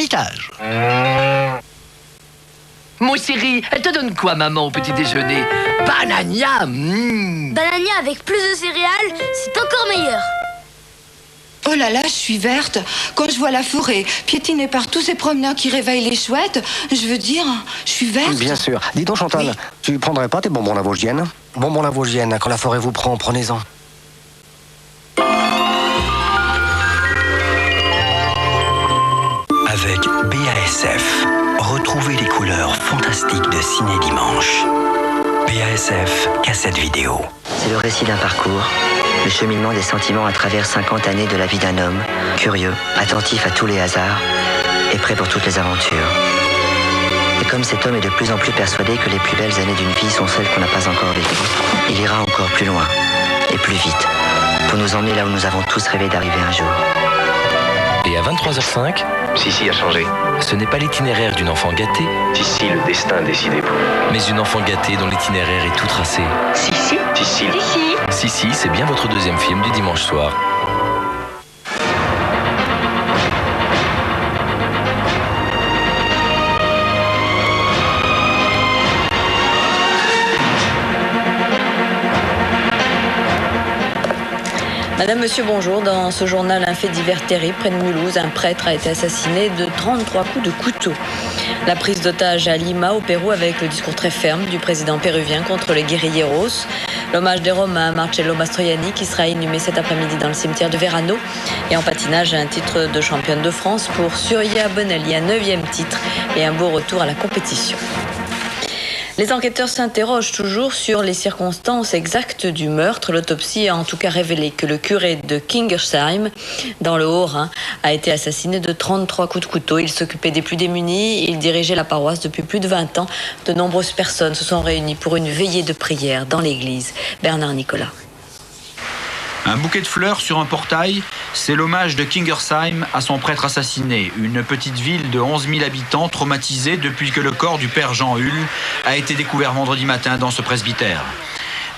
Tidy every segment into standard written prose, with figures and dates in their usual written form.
l'ermitage. Mon chéri, elle te donne quoi, maman, au petit déjeuner? Banania. Banania avec plus de céréales, c'est encore meilleur. Oh là là, je suis verte. Quand je vois la forêt piétinée par tous ces promeneurs qui réveillent les chouettes, je veux dire, je suis verte. Bien sûr. Dis donc, Chantal, oui. Tu prendrais pas tes bonbons Lavaugienne? Bonbons Lavaugienne, quand la forêt vous prend, prenez-en. Avec BASF, retrouvez les couleurs fantastiques de Ciné Dimanche. BASF, cassette vidéo. C'est le récit d'un parcours, le cheminement des sentiments à travers 50 années de la vie d'un homme, curieux, attentif à tous les hasards et prêt pour toutes les aventures. Et comme cet homme est de plus en plus persuadé que les plus belles années d'une vie sont celles qu'on n'a pas encore vécues, il ira encore plus loin et plus vite pour nous emmener là où nous avons tous rêvé d'arriver un jour. Et à 23h05, Sissi a changé. Ce n'est pas l'itinéraire d'une enfant gâtée. Sissi, le destin décidé pour vous. Mais une enfant gâtée dont l'itinéraire est tout tracé. Sissi. Sissi. Sissi. Sissi, c'est bien votre deuxième film du dimanche soir. Madame, monsieur, bonjour. Dans ce journal, un fait divers terrible. Près de Mulhouse, un prêtre a été assassiné de 33 coups de couteau. La prise d'otage à Lima, au Pérou, avec le discours très ferme du président péruvien contre les guérilleros. L'hommage des Romains à Marcello Mastroianni, qui sera inhumé cet après-midi dans le cimetière de Verano. Et en patinage, un titre de championne de France pour Surya Bonelli, un 9e titre et un beau retour à la compétition. Les enquêteurs s'interrogent toujours sur les circonstances exactes du meurtre. L'autopsie a en tout cas révélé que le curé de Kingersheim, dans le Haut-Rhin, a été assassiné de 33 coups de couteau. Il s'occupait des plus démunis, il dirigeait la paroisse depuis plus de 20 ans. De nombreuses personnes se sont réunies pour une veillée de prière dans l'église. Bernard Nicolas. Un bouquet de fleurs sur un portail, c'est l'hommage de Kingersheim à son prêtre assassiné, une petite ville de 11 000 habitants traumatisée depuis que le corps du père Jean Hull a été découvert vendredi matin dans ce presbytère.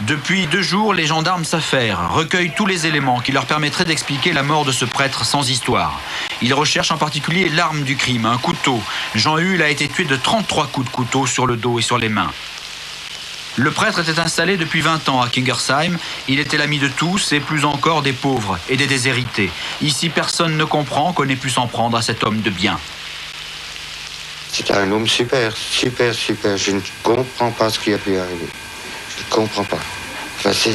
Depuis 2 jours, les gendarmes s'affairent, recueillent tous les éléments qui leur permettraient d'expliquer la mort de ce prêtre sans histoire. Ils recherchent en particulier l'arme du crime, un couteau. Jean Hull a été tué de 33 coups de couteau sur le dos et sur les mains. Le prêtre était installé depuis 20 ans à Kingersheim. Il était l'ami de tous et plus encore des pauvres et des déshérités. Ici, personne ne comprend qu'on ait pu s'en prendre à cet homme de bien. C'était un homme super. Je ne comprends pas ce qui a pu arriver. Je ne comprends pas. Enfin, ce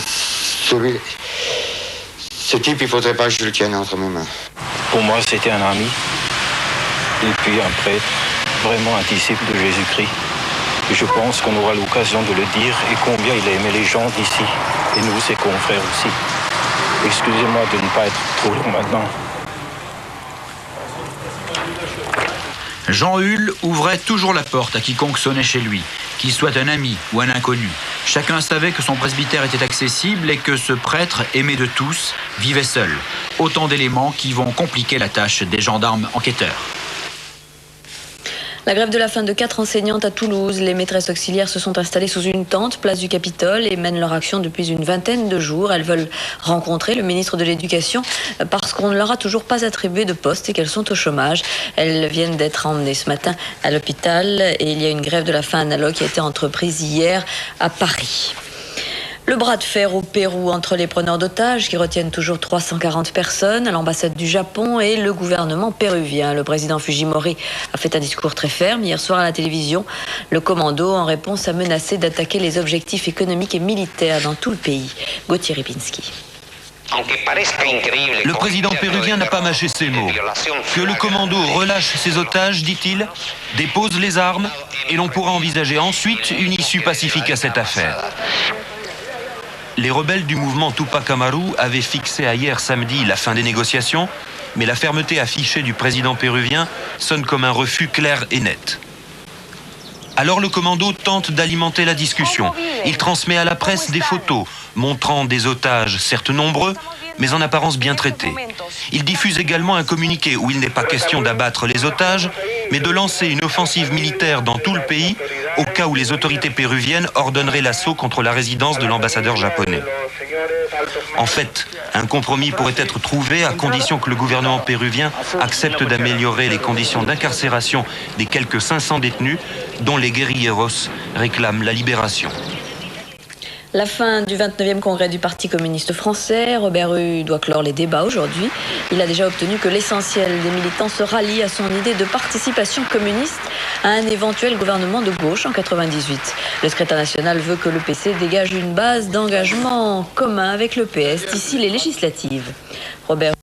type, il ne faudrait pas que je le tienne entre mes mains. Pour moi, c'était un ami. Et puis un prêtre, vraiment un disciple de Jésus-Christ. Et je pense qu'on aura l'occasion de le dire et combien il a aimé les gens d'ici. Et nous, ses confrères aussi. Excusez-moi de ne pas être trop long maintenant. Jean Hull ouvrait toujours la porte à quiconque sonnait chez lui, qu'il soit un ami ou un inconnu. Chacun savait que son presbytère était accessible et que ce prêtre, aimé de tous, vivait seul. Autant d'éléments qui vont compliquer la tâche des gendarmes enquêteurs. La grève de la faim de 4 enseignantes à Toulouse. Les maîtresses auxiliaires se sont installées sous une tente, place du Capitole, et mènent leur action depuis une vingtaine de jours. Elles veulent rencontrer le ministre de l'Éducation parce qu'on ne leur a toujours pas attribué de poste et qu'elles sont au chômage. Elles viennent d'être emmenées ce matin à l'hôpital et il y a une grève de la faim analogue qui a été entreprise hier à Paris. Le bras de fer au Pérou entre les preneurs d'otages qui retiennent toujours 340 personnes, l'ambassade du Japon et le gouvernement péruvien. Le président Fujimori a fait un discours très ferme hier soir à la télévision. Le commando, en réponse, a menacé d'attaquer les objectifs économiques et militaires dans tout le pays. Gauthier Ripinski. Le président péruvien n'a pas mâché ses mots. Que le commando relâche ses otages, dit-il, dépose les armes et l'on pourra envisager ensuite une issue pacifique à cette affaire. Les rebelles du mouvement Tupac Amaru avaient fixé à hier samedi la fin des négociations, mais la fermeté affichée du président péruvien sonne comme un refus clair et net. Alors le commando tente d'alimenter la discussion. Il transmet à la presse des photos montrant des otages, certes nombreux, mais en apparence bien traités. Il diffuse également un communiqué où il n'est pas question d'abattre les otages, mais de lancer une offensive militaire dans tout le pays au cas où les autorités péruviennes ordonneraient l'assaut contre la résidence de l'ambassadeur japonais. En fait, un compromis pourrait être trouvé à condition que le gouvernement péruvien accepte d'améliorer les conditions d'incarcération des quelques 500 détenus dont les guérilleros réclament la libération. La fin du 29e congrès du Parti communiste français. Robert Hue doit clore les débats aujourd'hui. Il a déjà obtenu que l'essentiel des militants se rallient à son idée de participation communiste à un éventuel gouvernement de gauche en 98. Le secrétaire national veut que le PC dégage une base d'engagement commun avec le PS d'ici les législatives. Robert